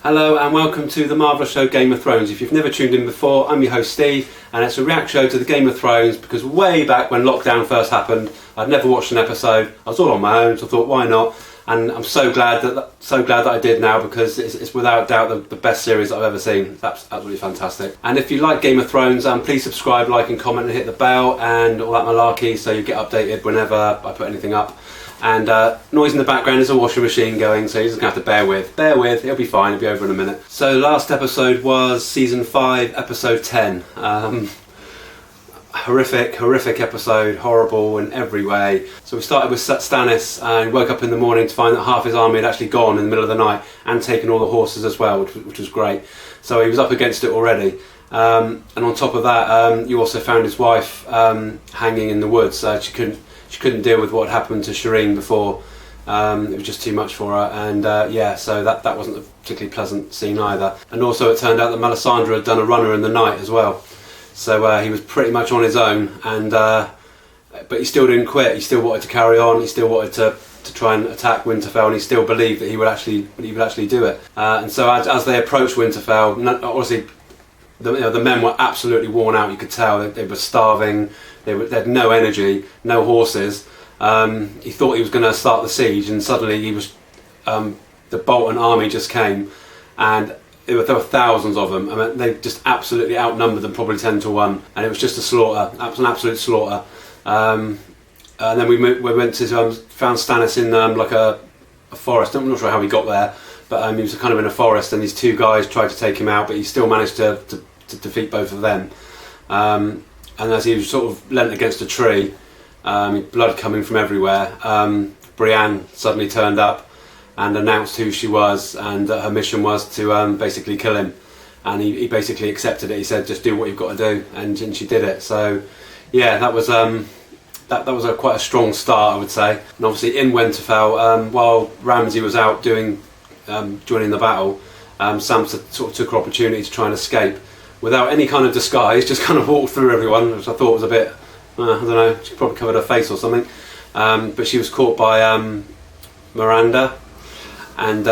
Hello and welcome to the Marvellous Show Game of Thrones. If you've never tuned in before, I'm your host Steve, and it's a react show to the Game of Thrones because way back when lockdown first happened, I'd never watched an episode. I was all on my own, so I thought, why not? And I'm so glad that I did now, because it's without doubt the best series I've ever seen. It's absolutely fantastic. And if you like Game of Thrones, please subscribe, like and comment and hit the bell and all that malarkey so you get updated whenever I put anything up. And noise in the background is a washing machine going, so you're just going to have to bear with. Bear with, it'll be fine, it'll be over in a minute. So last episode was Season 5, Episode 10. Horrific episode, horrible in every way. So we started with Stannis and woke up in the morning to find that half his army had actually gone in the middle of the night and taken all the horses as well, which was great. So he was up against it already. And on top of that, you also found his wife hanging in the woods. She couldn't deal with what happened to Shireen before. It was just too much for her, and so that wasn't a particularly pleasant scene either. And also it turned out that Melisandre had done a runner in the night as well. So he was pretty much on his own, and but he still didn't quit. He still wanted to carry on. He still wanted to try and attack Winterfell, and he still believed that he would actually do it. And so as they approached Winterfell, obviously the men were absolutely worn out. You could tell they were starving. They had no energy, no horses. He thought he was going to start the siege, and suddenly the Bolton army just came, and there were thousands of them. I mean, they just absolutely outnumbered them, probably 10 to 1, and it was just a slaughter, an absolute slaughter. And then we went to found Stannis in like a forest. I'm not sure how he got there, but he was kind of in a forest, and these two guys tried to take him out, but he still managed to defeat both of them. And as he was sort of leant against a tree, blood coming from everywhere, Brienne suddenly turned up and announced who she was, and that her mission was to basically kill him. And he basically accepted it. He said, just do what you've got to do, and she did it. So yeah, that was quite a strong start, I would say. And obviously in Winterfell, while Ramsay was out joining the battle, Sansa sort of took her opportunity to try and escape without any kind of disguise, just kind of walked through everyone, which I thought was a bit, I don't know, she probably covered her face or something. But she was caught by Miranda, and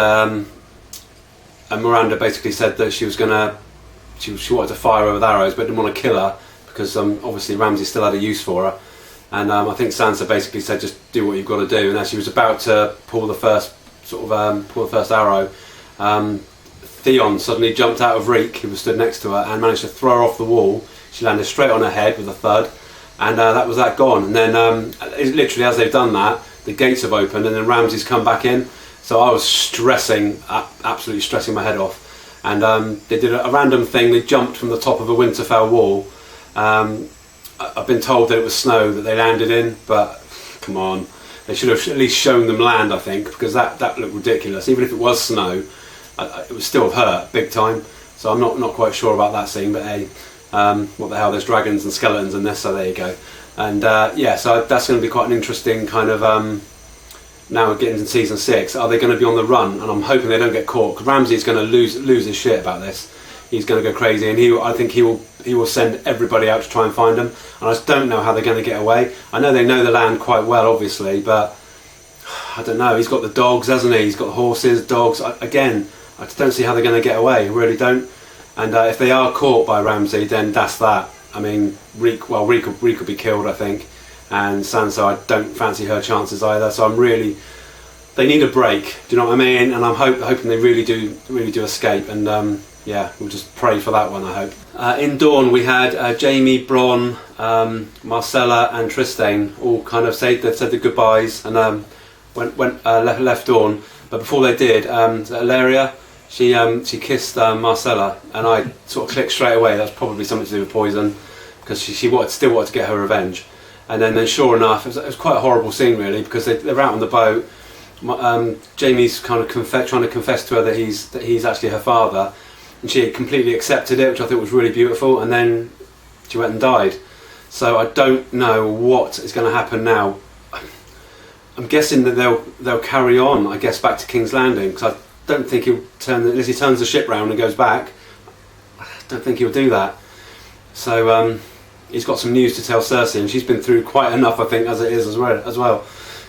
Miranda basically said that she wanted to fire her with arrows, but didn't want to kill her because obviously Ramsay still had a use for her. And I think Sansa basically said, just do what you've got to do. And as she was about to pull the first arrow, Theon suddenly jumped out of reek, who was stood next to her, and managed to throw her off the wall. She landed straight on her head with a thud, and that was that gone. And then literally as they've done that, the gates have opened, and then Ramsay's come back in. So I was absolutely stressing my head off. And they did a random thing. They jumped from the top of a Winterfell wall. I've been told that it was snow that they landed in, but come on, they should have at least shown them land, I think, because that looked ridiculous. Even if it was snow, it would still have hurt big time. So I'm not quite sure about that scene, but hey, what the hell, there's dragons and skeletons in this, so there you go. And so that's going to be quite an interesting kind of, now we're getting into season 6, are they going to be on the run? And I'm hoping they don't get caught, because Ramsay's going to lose his shit about this. He's going to go crazy, and I think he will send everybody out to try and find them. And I just don't know how they're going to get away. I know they know the land quite well, obviously, but I don't know. He's got the dogs, hasn't he? He's got horses, dogs. I just don't see how they're going to get away. I really don't. And if they are caught by Ramsay, then that's that. I mean, Reek will be killed, I think, and Sansa, I don't fancy her chances either. So they need a break. Do you know what I mean? And I'm hoping they really do escape. And we'll just pray for that one, I hope. In Dawn, we had Jaime, Bronn, Myrcella, and Trystane all kind of said their goodbyes and left Dawn. But before they did, Ellaria, she kissed Myrcella, and I sort of clicked straight away. That's probably something to do with poison, because she still wanted to get her revenge. And then sure enough, it was quite a horrible scene really, because they're out on the boat. Jaime's kind of trying to confess to her that he's actually her father, and she completely accepted it, which I thought was really beautiful. And then she went and died. So I don't know what is going to happen now. I'm guessing that they'll carry on, I guess, back to King's Landing, because I don't think unless he turns the ship round and goes back, I don't think he'll do that. So he's got some news to tell Cersei, and she's been through quite enough, I think, as it is as well.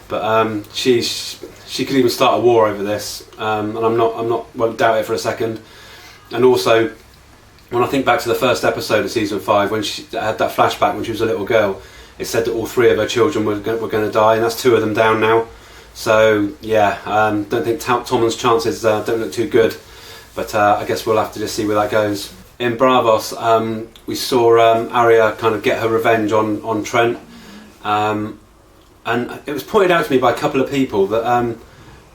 But she could even start a war over this, and won't doubt it for a second. And also, when I think back to the first episode of season 5, when she had that flashback when she was a little girl, it said that all 3 of her children were going to die, and that's 2 of them down now. So yeah, don't think Tommen's chances don't look too good, but I guess we'll have to just see where that goes. In Braavos, we saw Arya kind of get her revenge on Trent, and it was pointed out to me by a couple of people that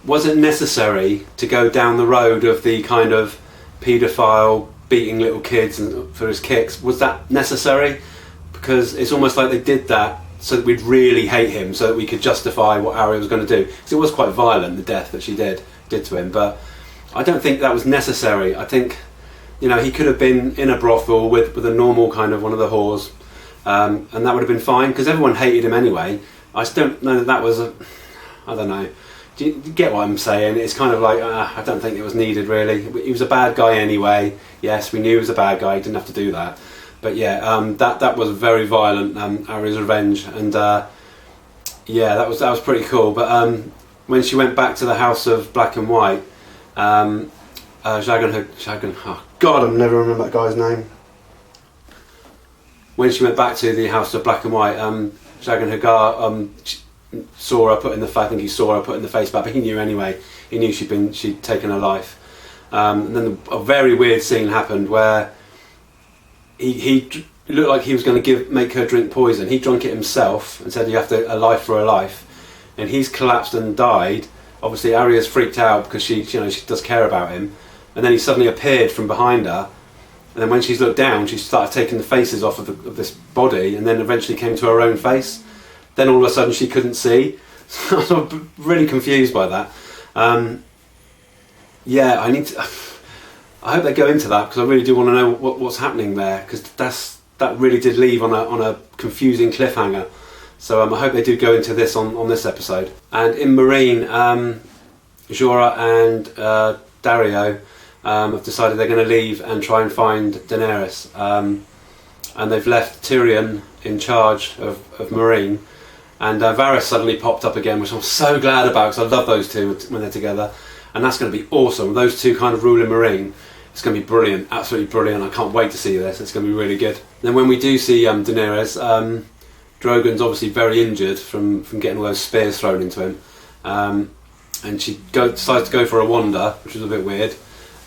was it necessary to go down the road of the kind of paedophile beating little kids for his kicks? Was that necessary? Because it's almost like they did that so that we'd really hate him, so that we could justify what Arya was going to do. Because it was quite violent, the death that she did to him, but I don't think that was necessary. I think, you know, he could have been in a brothel with a normal kind of one of the whores, and that would have been fine, because everyone hated him anyway. I just don't know that was I don't know. Do you get what I'm saying? It's kind of like, I don't think it was needed really. He was a bad guy anyway. Yes, we knew he was a bad guy, he didn't have to do that. But yeah, that was very violent, Arya's revenge, and yeah, that was pretty cool. But when she went back to the House of Black and White, Jaqen, oh God, I'll never remember that guy's name. When she went back to the House of Black and White, Jaqen H'ghar saw her put in the. I think he saw her put in the face back, but he knew anyway. He knew she'd taken her life. And then a very weird scene happened where he looked like he was going to make her drink poison. He drank it himself and said, "You have to a life for a life," and he's collapsed and died. Obviously, Arya's freaked out because she does care about him, and then he suddenly appeared from behind her. And then when she's looked down, she started taking the faces off of this body, and then eventually came to her own face. Then all of a sudden she couldn't see. So I was really confused by that. Yeah, I hope they go into that, because I really do want to know what's happening there, because that really did leave on a confusing cliffhanger. So I hope they do go into this on this episode. And in Meereen, Jorah and Daario have decided they're going to leave and try and find Daenerys. And they've left Tyrion in charge of Meereen. And Varys suddenly popped up again, which I'm so glad about, because I love those two when they're together. And that's going to be awesome. Those two kind of ruling Meereen. It's going to be brilliant, absolutely brilliant. I can't wait to see this. It's going to be really good. Then when we do see Daenerys, Drogon's obviously very injured from getting all those spears thrown into him. And she decides to go for a wander, which was a bit weird.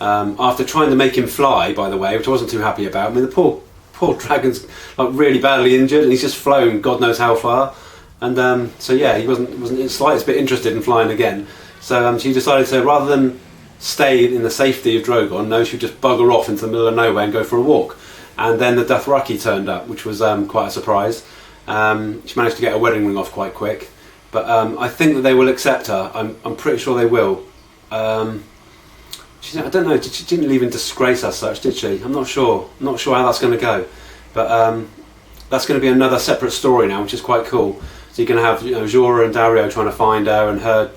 After trying to make him fly, by the way, which I wasn't too happy about. I mean, the poor dragon's like really badly injured, and he's just flown God knows how far. And so yeah, he wasn't the slightest bit interested in flying again. So she decided to, rather than stay in the safety of Drogon, no, she'd just bugger off into the middle of nowhere and go for a walk. And then the Dothraki turned up, which was quite a surprise. She managed to get a wedding ring off quite quick, but I think that they will accept her. I'm pretty sure they will. I don't know. She didn't even disgrace as such, did she? I'm not sure. I'm not sure how that's going to go, but that's going to be another separate story now, which is quite cool. So you're going to have Jorah and Daario trying to find her, and her,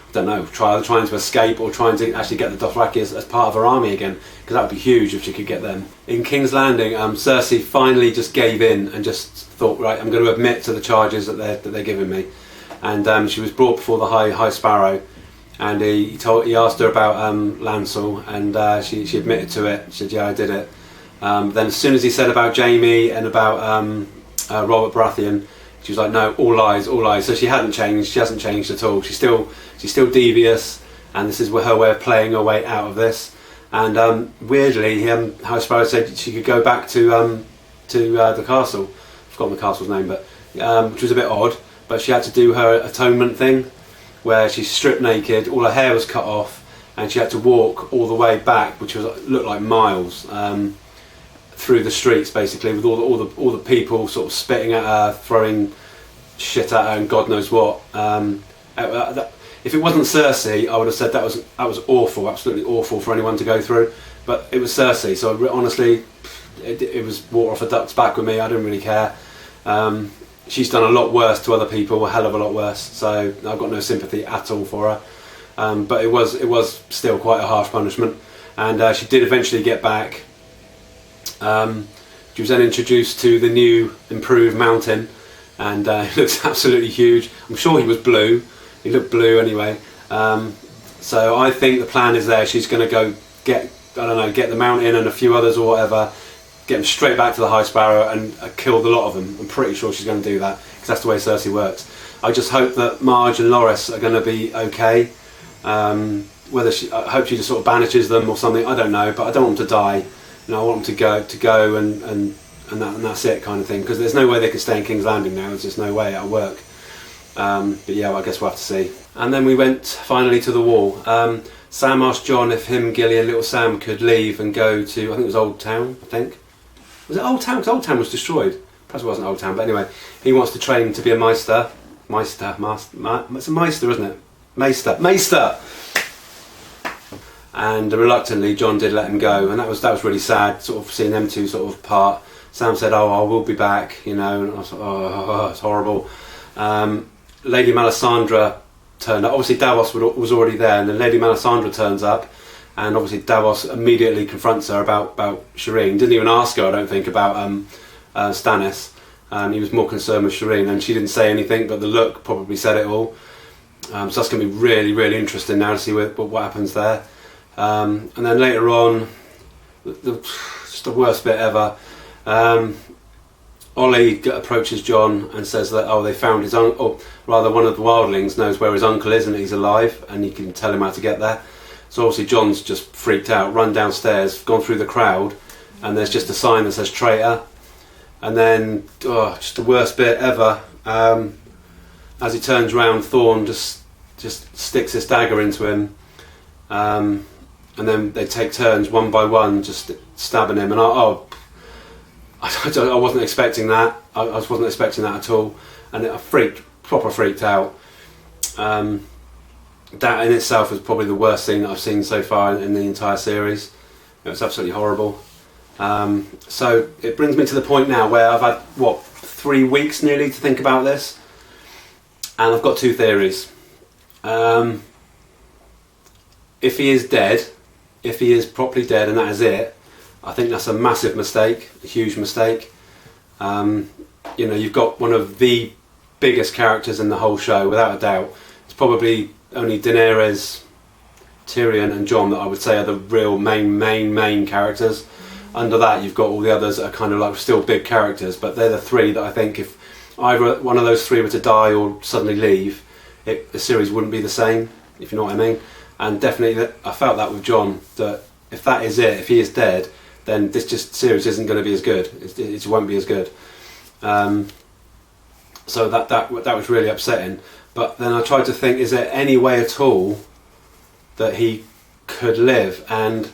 I don't know, trying to escape, or trying to actually get the Dothraki as part of her army again, because that would be huge if she could get them. In King's Landing, Cersei finally just gave in and just thought, right, I'm going to admit to the charges that they're giving me. And she was brought before the High Sparrow, and he asked her about Lancel, and she admitted to it. She said, yeah, I did it. Then as soon as he said about Jaime and about Robert Baratheon, she was like, no, all lies, all lies. So she hasn't changed at all. She's still devious, and this is her way of playing her way out of this. And weirdly, High Sparrow said she could go back to the castle. I've forgotten the castle's name, but which was a bit odd. But she had to do her atonement thing, where she's stripped naked, all her hair was cut off, and she had to walk all the way back, which looked like miles, through the streets basically, with all the people sort of spitting at her, throwing shit at her, and God knows what. If it wasn't Cersei, I would have said that was awful, absolutely awful for anyone to go through. But it was Cersei, so honestly, it was water off a duck's back with me. I didn't really care. She's done a lot worse to other people, a hell of a lot worse. So I've got no sympathy at all for her. But it was still quite a harsh punishment. And she did eventually get back. She was then introduced to the new, improved mountain, and it looks absolutely huge. I'm sure he was blue. He looked blue anyway. So I think the plan is there. She's going to go get the Mountain and a few others or whatever, get them straight back to the High Sparrow and kill the lot of them. I'm pretty sure she's going to do that because that's the way Cersei works. I just hope that Marge and Loras are going to be okay. I hope she just sort of banishes them or something. I don't know, but I don't want them to die. I want them to go and that's it kind of thing. Because there's no way they can stay in King's Landing now. There's just no way. It'll work. But yeah, well, I guess we'll have to see. And then we went finally to the Wall. Sam asked Jon if him, Gilly and little Sam could leave and go to, I think it was Old Town, I think. Was it Old Town? Because Old Town was destroyed. Perhaps it wasn't Old Town, but anyway. He wants to train to be a Maester. It's a Meister, isn't it? Maester! And reluctantly, Jon did let him go. And that was really sad, sort of seeing them two sort of part. Sam said, I will be back, and I was like, oh, it's horrible. Lady Melisandre turned up. Obviously Davos was already there, and then Lady Melisandre turns up, and obviously Davos immediately confronts her about Shireen. Didn't even ask her, I don't think, about Stannis. He was more concerned with Shireen, and she didn't say anything, but the look probably said it all. So that's going to be really, really interesting now to see what happens there. And then later on, just the worst bit ever. Ollie approaches Jon and says that they found his uncle, or rather one of the wildlings knows where his uncle is and he's alive and he can tell him how to get there. So obviously Jon's just freaked out, run downstairs, gone through the crowd, and there's just a sign that says traitor. And then, just the worst bit ever, as he turns round, Thorne just sticks his dagger into him, and then they take turns one by one just stabbing him, and I wasn't expecting that. I wasn't expecting that at all, and I proper freaked out. That in itself was probably the worst thing that I've seen so far in the entire series. It was absolutely horrible. So it brings me to the point now where I've had 3 weeks nearly to think about this, and I've got two theories. If he is dead, if he is properly dead and that is it, I think that's a massive mistake, a huge mistake. You've got one of the biggest characters in the whole show, without a doubt. It's probably only Daenerys, Tyrion and Jon that I would say are the real main characters. Under that you've got all the others that are kind of like still big characters, but they're the three that I think if either one of those three were to die or suddenly leave, the series wouldn't be the same, if you know what I mean. And definitely I felt that with Jon, that if that is it, if he is dead, then this series isn't going to be as good. It won't be as good. So that was really upsetting. But then I tried to think, is there any way at all that he could live? And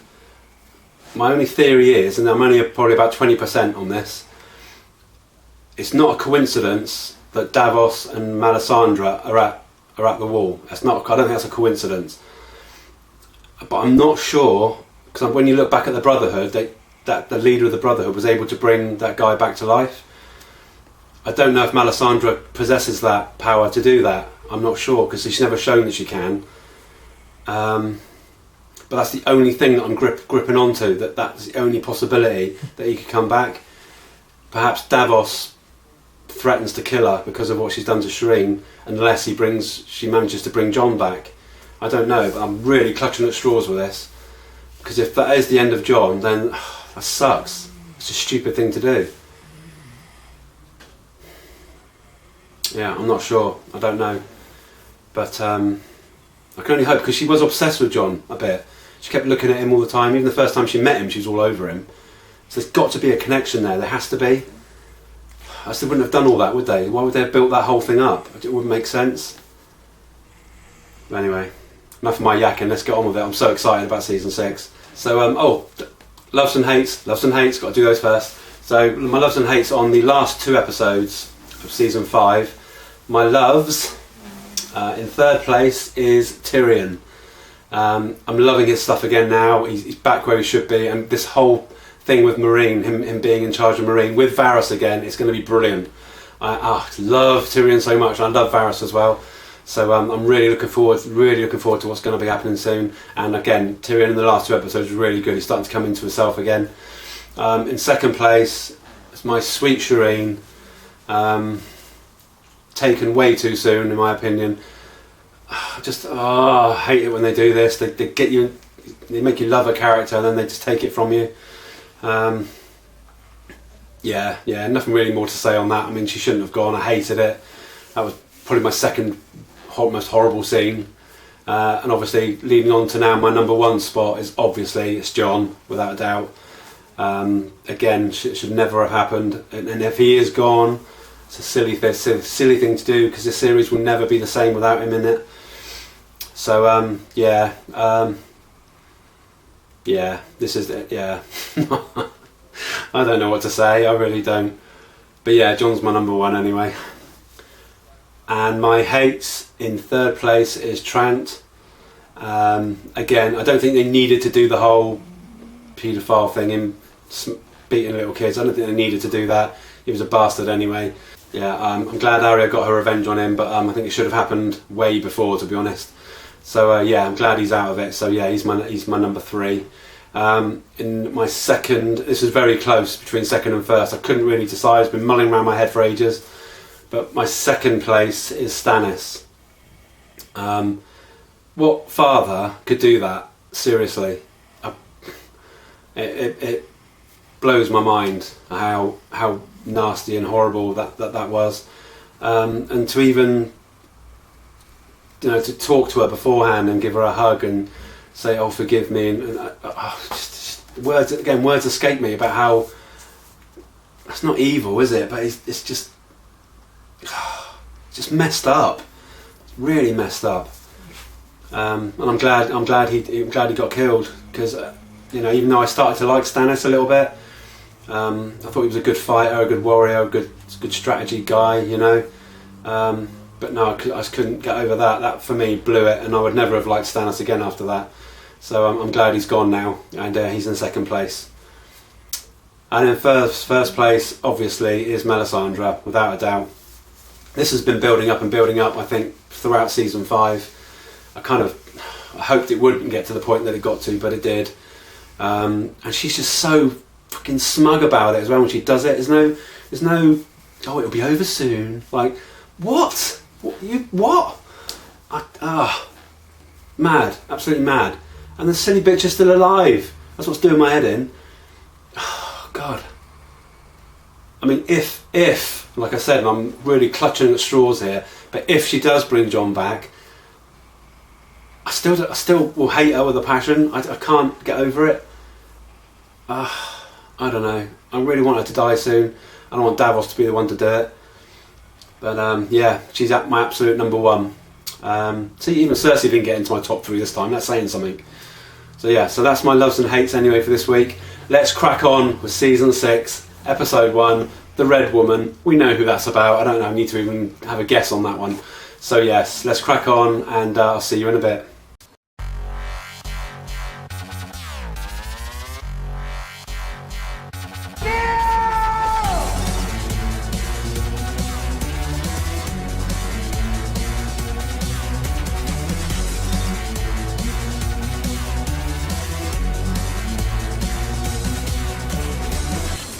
my only theory is, and I'm only probably about 20% on this, it's not a coincidence that Davos and Melisandre are at the Wall. I don't think that's a coincidence. But I'm not sure, because when you look back at the Brotherhood, that the leader of the Brotherhood was able to bring that guy back to life. I don't know if Melisandre possesses that power to do that. I'm not sure, because she's never shown that she can. But that's the only thing that I'm gripping onto, that's the only possibility that he could come back. Perhaps Davos threatens to kill her because of what she's done to Shireen, unless she manages to bring Jon back. I don't know, but I'm really clutching at straws with this, because if that is the end of Jon, then that sucks. It's a stupid thing to do. Yeah, I'm not sure. I don't know, but I can only hope, because she was obsessed with Jon a bit. She kept looking at him all the time. Even the first time she met him, she was all over him. So there's got to be a connection there. There has to be. Else they wouldn't have done all that, would they? Why would they have built that whole thing up? It wouldn't make sense. But anyway, enough of my yakking. Let's get on with it. I'm so excited about season 6. So, loves and hates. Got to do those first. So my loves and hates on the last 2 episodes of season 5. My loves, in third place, is Tyrion. I'm loving his stuff again now. He's back where he should be, and this whole thing with Meereen, him being in charge of Meereen with Varys again, it's going to be brilliant. I love Tyrion so much, and I love Varys as well. So I'm really looking forward to what's going to be happening soon. And again, Tyrion in the last 2 episodes was really good. He's starting to come into himself again. In second place, it's my sweet Shireen. Taken way too soon, in my opinion. I hate it when they do this. They get you, they make you love a character and then they just take it from you. Yeah, nothing really more to say on that. I mean, she shouldn't have gone. I hated it. That was probably my second most horrible scene. And obviously, leading on to now, my number one spot is obviously it's John, without a doubt. Again, it should never have happened. And if he is gone, it's a silly thing to do because the series will never be the same without him in it. So this is it. Yeah. I don't know what to say, I really don't. But yeah, John's my number one anyway. And my hates in third place is Trant. Again, I don't think they needed to do the whole paedophile thing, him beating little kids. I don't think they needed to do that. He was a bastard anyway. Yeah, I'm glad Arya got her revenge on him, but I think it should have happened way before, to be honest. So yeah, I'm glad he's out of it. So yeah, he's my number three. In my second, this is very close between second and first. I couldn't really decide. It's been mulling around my head for ages. But my second place is Stannis. What father could do that? Seriously, it blows my mind how nasty and horrible that was. And to even, to talk to her beforehand and give her a hug and say, "Oh, forgive me," and just words escape me about how that's not evil, is it? But it's just messed up. It's really messed up. And I'm glad he got killed because even though I started to like Stannis a little bit, I thought he was a good fighter, a good warrior, a good strategy guy, But no, I just couldn't get over that. That for me blew it, and I would never have liked Stannis again after that. So I'm glad he's gone now, and he's in second place. And in first place, obviously, is Melisandre, without a doubt. This has been building up, I think, throughout season 5. I hoped it wouldn't get to the point that it got to, but it did. And she's just so fucking smug about it as well when she does it. There's no, oh, it'll be over soon. Like, what? What? Mad, absolutely mad. And the silly bitch is still alive. That's what's doing my head in. Oh, God. I mean, if, like I said, I'm really clutching at straws here, but if she does bring Jon back, I still will hate her with a passion. I can't get over it. I don't know. I really want her to die soon. I don't want Davos to be the one to do it. But yeah, she's at my absolute number one. See, even Cersei didn't get into my top 3 this time. That's saying something. So yeah, so that's my loves and hates anyway for this week. Let's crack on with season 6, episode 1, The Red Woman. We know who that's about. I don't know. I need to even have a guess on that one. So yes, let's crack on, and I'll see you in a bit.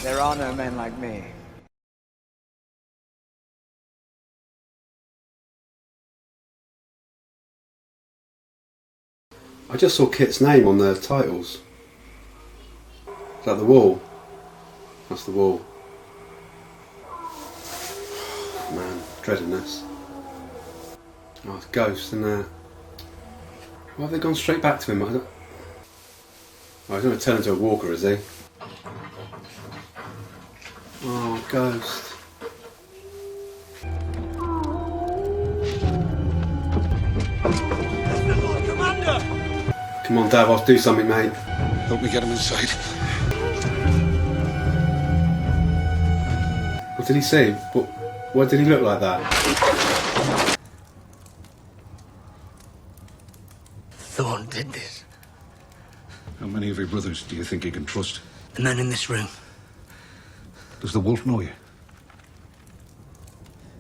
There are no men like me. I just saw Kit's name on the titles. Is that the wall? That's the wall. Man, dreading this. Oh, it's Ghost in there. Why have they gone straight back to him? Oh, he's going to turn into a walker, is he? Oh, Ghost. Come on, Davos, do something, mate. Help me get him inside. What did he say? Why did he look like that? Thorne did this. How many of your brothers do you think you can trust? The men in this room. Does the wolf know you?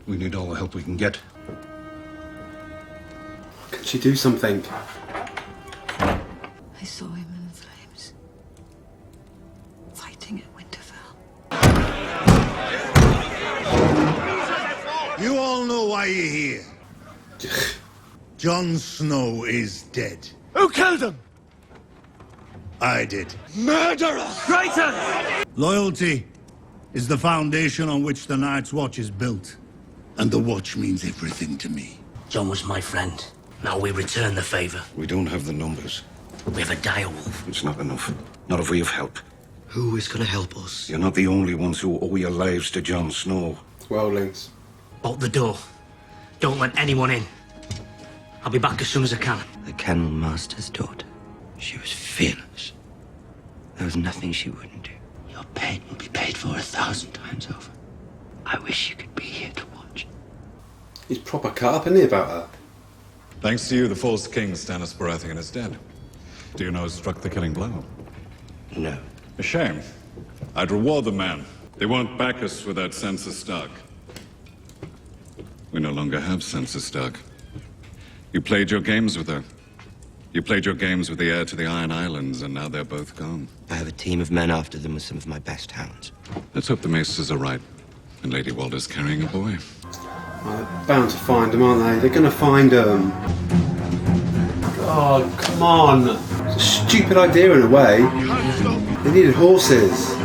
We need all the help we can get. Can she do something? I saw him in flames, fighting at Winterfell. You all know why you're here. Jon Snow is dead. Who killed him? I did. Murderer! Traitor! Loyalty is the foundation on which the Night's Watch is built. And the Watch means everything to me. Jon was my friend. Now we return the favor. We don't have the numbers. We have a direwolf. It's not enough. Not if we have help. Who is gonna help us? You're not the only ones who owe your lives to Jon Snow. Worldlings. Bolt the door. Don't let anyone in. I'll be back as soon as I can. The Kennel Master's daughter. She was fearless. There was nothing she wouldn't do. Your pain will be paid for 1,000 times over. I wish you could be here to watch. He's proper cut up, isn't he, about her? Thanks to you, the false king Stannis Baratheon is dead. Do you know who struck the killing blow? No. A shame. I'd reward the man. They won't back us without Sansa Stark. We no longer have Sansa Stark. You played your games with her. You played your games with the heir to the Iron Islands, and now they're both gone. I have a team of men after them with some of my best hounds. Let's hope the maces are right, and Lady Walder's carrying a boy. Oh, they're bound to find him, aren't they? They're going to find him. God, come on. It's a stupid idea in a way. They needed horses.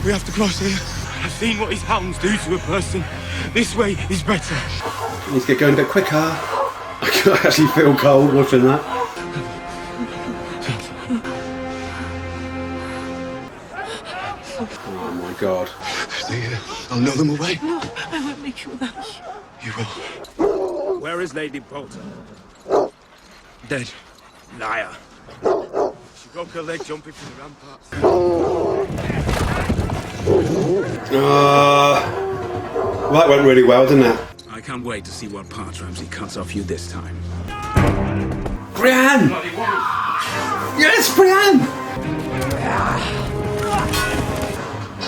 We have to cross here. I've seen what his hounds do to a person. This way is better. Need to get going a bit quicker. I can actually feel cold watching that. Oh my god. I'll know them away. No, I won't make you that. You will. Where is Lady Bolton? Dead. Liar. She broke her leg jumping from the ramparts. Well, that went really well, didn't it? I can't wait to see what part Ramsay cuts off you this time. Brienne! Yes, Brienne!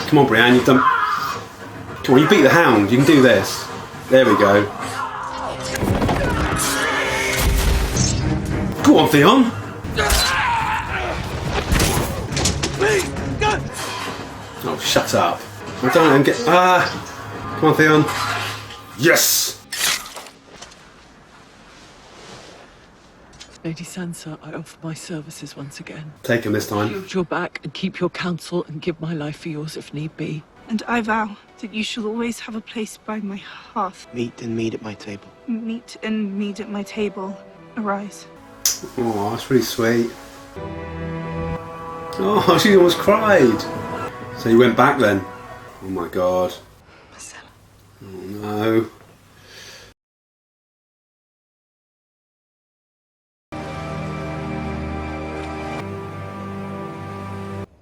Come on, Brienne, you've done... Come on, you beat the Hound, you can do this. There we go. Go on, Theon! Oh, shut up. I don't let him get... Come on, Theon. Yes! Lady Sansa, I offer my services once again. Take him this time. Hold your back and keep your counsel and give my life for yours if need be. And I vow that you shall always have a place by my hearth. Meet and mead at my table. Meet and mead at my table. Arise. Oh, that's really sweet. Oh, she almost cried. So you went back then? Oh my god. Marcella. Oh no.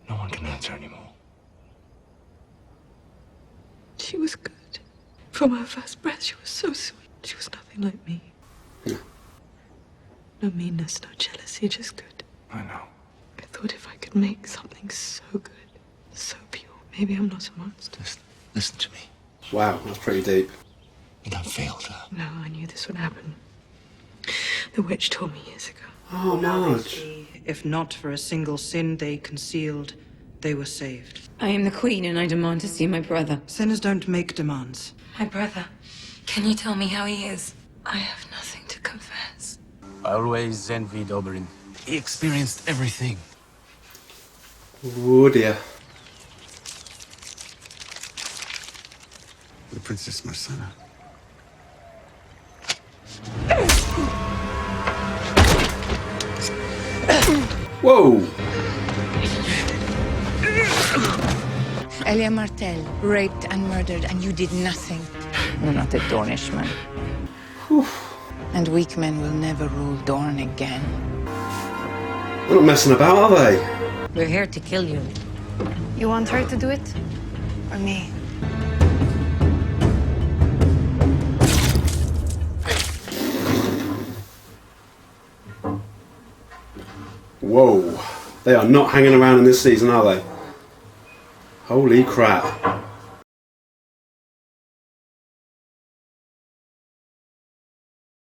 No one can answer anymore. She was good. From her first breath, she was so sweet. She was nothing like me. Yeah. No meanness, no jealousy, just good. I know. I thought if I could make something so good, so pure, maybe I'm not a monster. Listen to me. Wow, that's pretty deep. You don't failed her. No, I knew this would happen. The witch told me years ago. Oh, Marge. If not for a single sin they concealed, they were saved. I am the queen and I demand to see my brother. Sinners don't make demands. My brother. Can you tell me how he is? I have nothing to confess. I always envied Oberyn. He experienced everything. Oh dear. The Princess Marcella. Whoa! Elia Martell, raped and murdered, and you did nothing. You're not a Dornishman. And weak men will never rule Dorne again. They're not messing about, are they? We're here to kill you. You want her to do it? Or me? Whoa. They are not hanging around in this season, are they? Holy crap.